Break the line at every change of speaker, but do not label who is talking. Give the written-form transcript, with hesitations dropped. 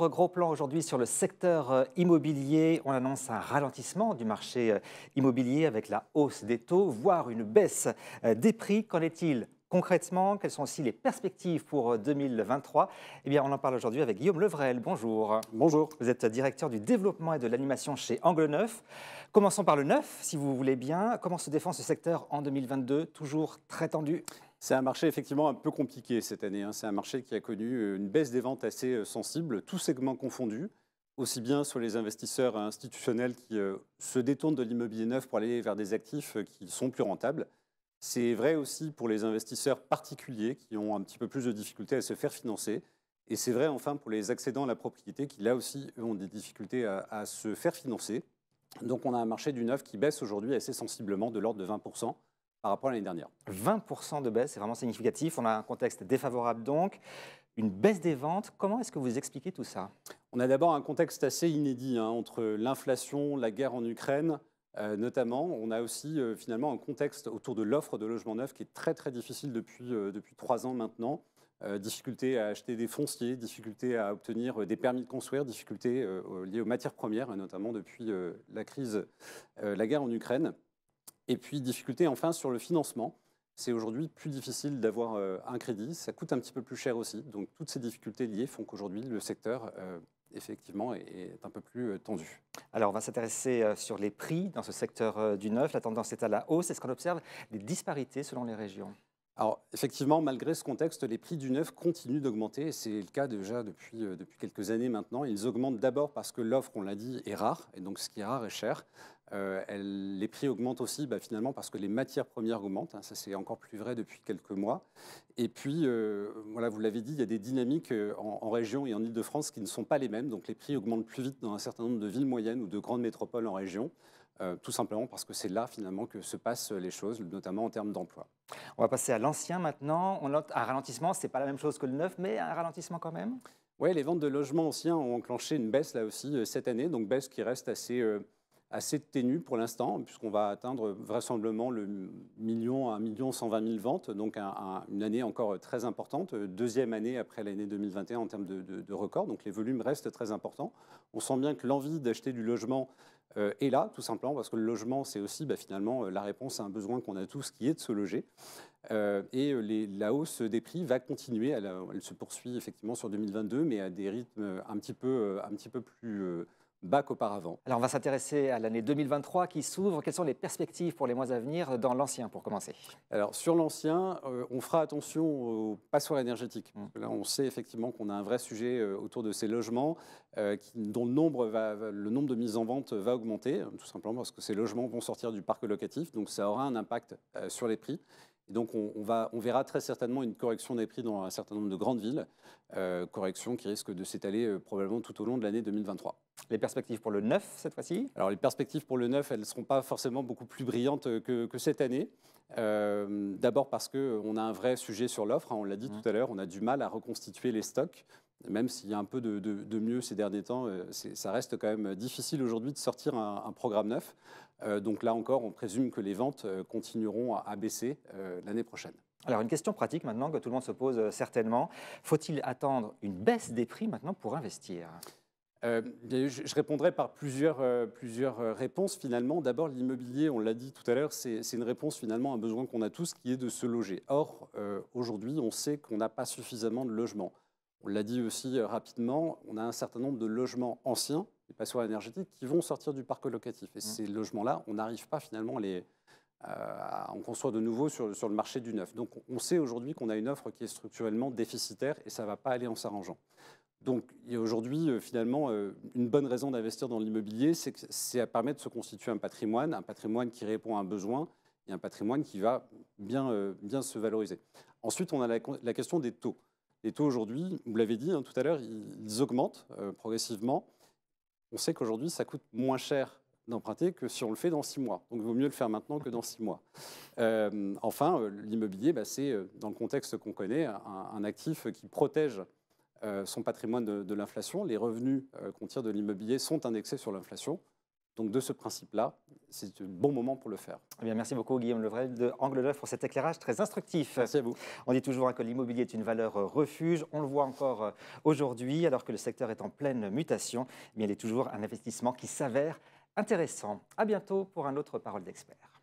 Votre gros plan aujourd'hui sur le secteur immobilier, on annonce un ralentissement du marché immobilier avec la hausse des taux, voire une baisse des prix. Qu'en est-il concrètement? Quelles sont aussi les perspectives pour 2023? Eh bien, on en parle aujourd'hui avec Guillaume Levrel. Bonjour.
Bonjour.
Vous êtes directeur du développement et de l'animation chez Angle Neuf. Commençons par le neuf, si vous voulez bien. Comment se défend ce secteur en 2022? Toujours très tendu.
C'est un marché effectivement un peu compliqué cette année, hein. C'est un marché qui a connu une baisse des ventes assez sensible, tous segments confondus, aussi bien sur les investisseurs institutionnels qui se détournent de l'immobilier neuf pour aller vers des actifs qui sont plus rentables. C'est vrai aussi pour les investisseurs particuliers qui ont un petit peu plus de difficultés à se faire financer. Et c'est vrai enfin pour les accédants à la propriété qui là aussi eux, ont des difficultés à se faire financer. Donc on a un marché du neuf qui baisse aujourd'hui assez sensiblement de l'ordre de 20% par rapport à l'année dernière.
20% de baisse, c'est vraiment significatif. On a un contexte défavorable donc, une baisse des ventes. Comment est-ce que vous expliquez tout ça?
On a d'abord un contexte assez inédit entre l'inflation, la guerre en Ukraine notamment. On a aussi finalement un contexte autour de l'offre de logements neufs qui est très très difficile depuis 3 ans maintenant. Difficulté à acheter des fonciers, difficulté à obtenir des permis de construire, difficultés liées aux matières premières, notamment depuis la crise, la guerre en Ukraine. Et puis, difficulté enfin sur le financement. C'est aujourd'hui plus difficile d'avoir un crédit. Ça coûte un petit peu plus cher aussi. Donc, toutes ces difficultés liées font qu'aujourd'hui, le secteur, effectivement, est un peu plus tendu.
Alors, on va s'intéresser sur les prix dans ce secteur du neuf. La tendance est à la hausse. Est-ce qu'on observe des disparités selon les régions?
Alors, effectivement, malgré ce contexte, les prix du neuf continuent d'augmenter. Et c'est le cas déjà depuis quelques années maintenant. Ils augmentent d'abord parce que l'offre, on l'a dit, est rare. Et donc, ce qui est rare est cher. Les prix augmentent aussi finalement parce que les matières premières augmentent. Ça, c'est encore plus vrai depuis quelques mois. Et puis, voilà, vous l'avez dit, il y a des dynamiques en région et en Île-de-France qui ne sont pas les mêmes. Donc, les prix augmentent plus vite dans un certain nombre de villes moyennes ou de grandes métropoles en région. Tout simplement parce que c'est là, finalement, que se passent les choses, notamment en termes d'emploi.
On va passer à l'ancien maintenant. On note un ralentissement. Ce n'est pas la même chose que le neuf, mais un ralentissement quand même.
Oui, les ventes de logements anciens ont enclenché une baisse là aussi cette année, donc baisse qui reste assez ténue pour l'instant, puisqu'on va atteindre vraisemblablement le million à 1 120 000 ventes, donc une année encore très importante, deuxième année après l'année 2021 en termes de record, donc les volumes restent très importants. On sent bien que l'envie d'acheter du logement est là, tout simplement, parce que le logement, c'est aussi finalement la réponse à un besoin qu'on a tous, qui est de se loger. La hausse des prix va continuer, elle se poursuit effectivement sur 2022, mais à des rythmes un petit peu plus bas qu'auparavant.
Alors, on va s'intéresser à l'année 2023 qui s'ouvre. Quelles sont les perspectives pour les mois à venir dans l'ancien, pour commencer?
Alors sur l'ancien, on fera attention aux passoires énergétiques. Parce que là, on sait effectivement qu'on a un vrai sujet autour de ces logements dont le nombre de mises en vente va augmenter, tout simplement parce que ces logements vont sortir du parc locatif, donc ça aura un impact sur les prix. Et donc on verra très certainement une correction des prix dans un certain nombre de grandes villes, correction qui risque de s'étaler probablement tout au long de l'année 2023.
Les perspectives pour le neuf, cette fois-ci?
Alors les perspectives pour le neuf, elles ne seront pas forcément beaucoup plus brillantes que cette année. D'abord parce qu'on a un vrai sujet sur l'offre, on l'a dit tout à l'heure, on a du mal à reconstituer les stocks, même s'il y a un peu de mieux ces derniers temps, ça reste quand même difficile aujourd'hui de sortir un programme neuf. Donc là encore, on présume que les ventes continueront à baisser l'année prochaine.
Alors, une question pratique maintenant que tout le monde se pose certainement. Faut-il attendre une baisse des prix maintenant pour investir?
Je répondrai par plusieurs réponses finalement. D'abord, l'immobilier, on l'a dit tout à l'heure, c'est une réponse finalement à un besoin qu'on a tous qui est de se loger. Or, aujourd'hui, on sait qu'on n'a pas suffisamment de logements. On l'a dit aussi rapidement, on a un certain nombre de logements anciens, des passoires énergétiques, qui vont sortir du parc locatif. Et ces logements-là, on n'arrive pas finalement à en construire de nouveau sur le marché du neuf. Donc, on sait aujourd'hui qu'on a une offre qui est structurellement déficitaire et ça ne va pas aller en s'arrangeant. Donc, il y a aujourd'hui, finalement, une bonne raison d'investir dans l'immobilier, c'est que ça permet de se constituer un patrimoine qui répond à un besoin et un patrimoine qui va bien se valoriser. Ensuite, on a la question des taux. Les taux aujourd'hui, vous l'avez dit tout à l'heure, ils augmentent progressivement. On sait qu'aujourd'hui, ça coûte moins cher d'emprunter que si on le fait dans 6 mois. Donc, il vaut mieux le faire maintenant que dans 6 mois. Enfin, l'immobilier, c'est, dans le contexte qu'on connaît, un actif qui protège son patrimoine de l'inflation. Les revenus qu'on tire de l'immobilier sont indexés sur l'inflation. Donc de ce principe-là, c'est un bon moment pour le faire.
Eh bien, merci beaucoup Guillaume Levrel de Angle 9 pour cet éclairage très instructif.
Merci à vous.
On dit toujours que l'immobilier est une valeur refuge. On le voit encore aujourd'hui, alors que le secteur est en pleine mutation. Eh bien, il est toujours un investissement qui s'avère intéressant. À bientôt pour un autre Parole d'expert.